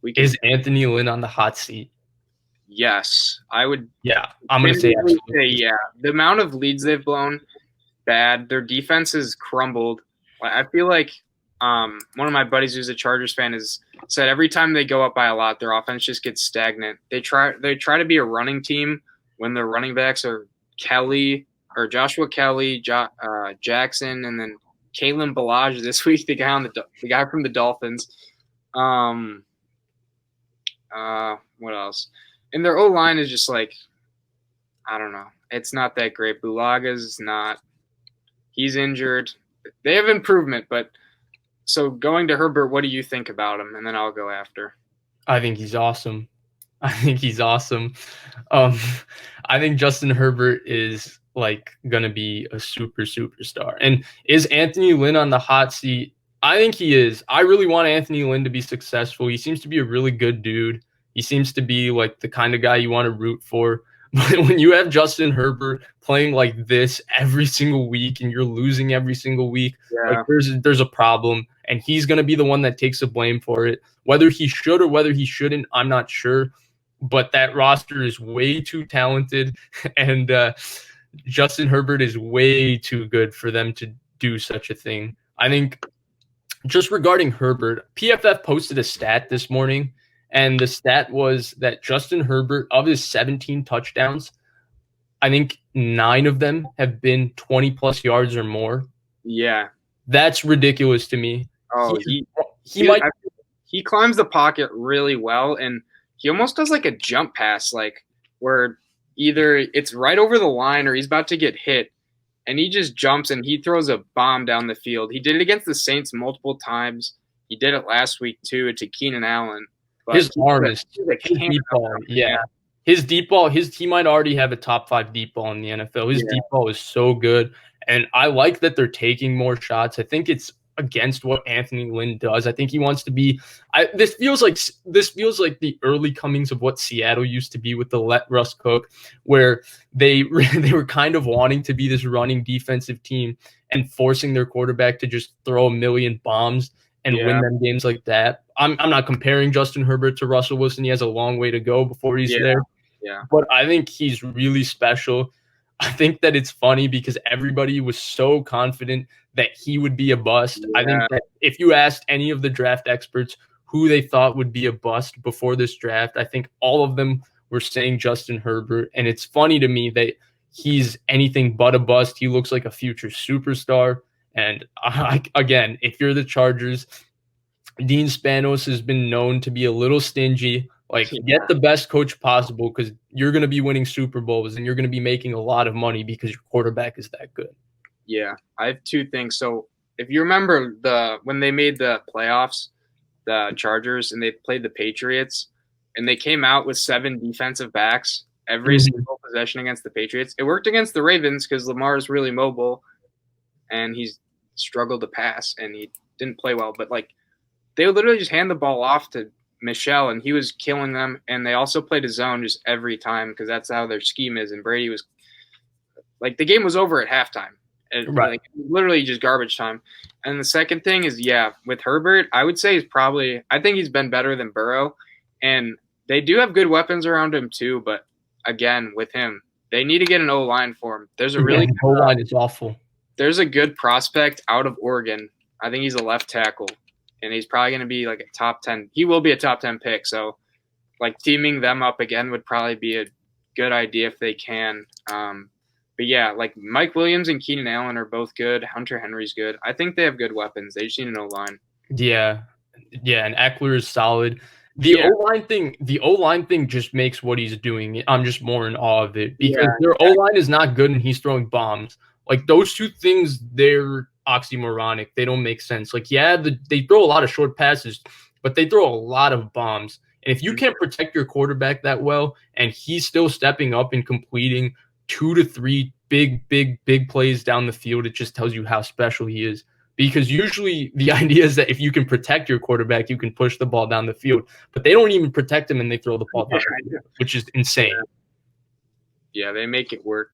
We can, Is Anthony Lynn on the hot seat? yes, I would. Yeah, I'm going to say absolutely. Yeah, the amount of leads they've blown, bad. Their defense has crumbled. I feel like one of my buddies who's a Chargers fan has said every time they go up by a lot, their offense just gets stagnant. They try to be a running team when their running backs are Kelly or Joshua Kelly, Jackson, and then Kalen Ballage this week, the guy from the Dolphins. What else? And their O line is just like, I don't know. It's not that great. Bulaga's not. He's injured. They have improvement, but so going to Herbert, what do you think about him? And then I'll go after. I think he's awesome. I think Justin Herbert is like going to be a superstar. And is Anthony Lynn on the hot seat? I think he is. I really want Anthony Lynn to be successful. He seems to be a really good dude. He seems to be like the kind of guy you want to root for. But when you have Justin Herbert playing like this every single week and you're losing every single week, like there's a problem, and he's going to be the one that takes the blame for it. Whether he should or whether he shouldn't, I'm not sure. But that roster is way too talented, and Justin Herbert is way too good for them to do such a thing. I think just regarding Herbert, PFF posted a stat this morning, and the stat was that Justin Herbert, of his 17 touchdowns, I think 9 of them have been 20-plus yards or more. Yeah. That's ridiculous to me. Oh, he climbs the pocket really well, and he almost does like a jump pass, like where either it's right over the line or he's about to get hit, and he just jumps and he throws a bomb down the field. He did it against the Saints multiple times. He did it last week, too, to Keenan Allen. But his arm is deep ball. Yeah. His deep ball, he might already have a top 5 deep ball in the NFL. His deep ball is so good. And I like that they're taking more shots. I think it's against what Anthony Lynn does. I think he wants to be this feels like the early comings of what Seattle used to be with the let Russ cook, where they were kind of wanting to be this running defensive team and forcing their quarterback to just throw a million bombs and win them games like that. I'm not comparing Justin Herbert to Russell Wilson. He has a long way to go before he's there. Yeah. But I think he's really special. I think that it's funny because everybody was so confident that he would be a bust. Yeah. I think that if you asked any of the draft experts who they thought would be a bust before this draft, I think all of them were saying Justin Herbert. And it's funny to me that he's anything but a bust. He looks like a future superstar. And again, if you're the Chargers, Dean Spanos has been known to be a little stingy. Get the best coach possible because you're going to be winning Super Bowls and you're going to be making a lot of money because your quarterback is that good. Yeah, I have 2 things. So if you remember when they made the playoffs, the Chargers, and they played the Patriots, and they came out with 7 defensive backs every single possession against the Patriots. It worked against the Ravens because Lamar is really mobile, and he's struggled to pass, and he didn't play well. But they would literally just hand the ball off to Michelle, and he was killing them. And they also played a zone just every time because that's how their scheme is. And Brady was the game was over at halftime. And, literally just garbage time. And the second thing is, with Herbert, I would say I think he's been better than Burrow. And they do have good weapons around him too. But again, with him, they need to get an O-line for him. There's a really O-line is awful. There's a good prospect out of Oregon. I think he's a left tackle, and he's probably going to be a top 10. He will be a top 10 pick. So, teaming them up again would probably be a good idea if they can. But yeah, Mike Williams and Keenan Allen are both good. Hunter Henry's good. I think they have good weapons. They just need an O-line. Yeah, and Eckler is solid. The O-line thing just makes what he's doing. I'm just more in awe of it because their O-line is not good and he's throwing bombs. Those 2 things, they're oxymoronic. They don't make sense. They throw a lot of short passes, but they throw a lot of bombs. And if you can't protect your quarterback that well, and he's still stepping up and completing 2 to 3 big plays down the field, it just tells you how special he is. Because usually the idea is that if you can protect your quarterback, you can push the ball down the field. But they don't even protect him and they throw the ball down the field, which is insane. Yeah, they make it work.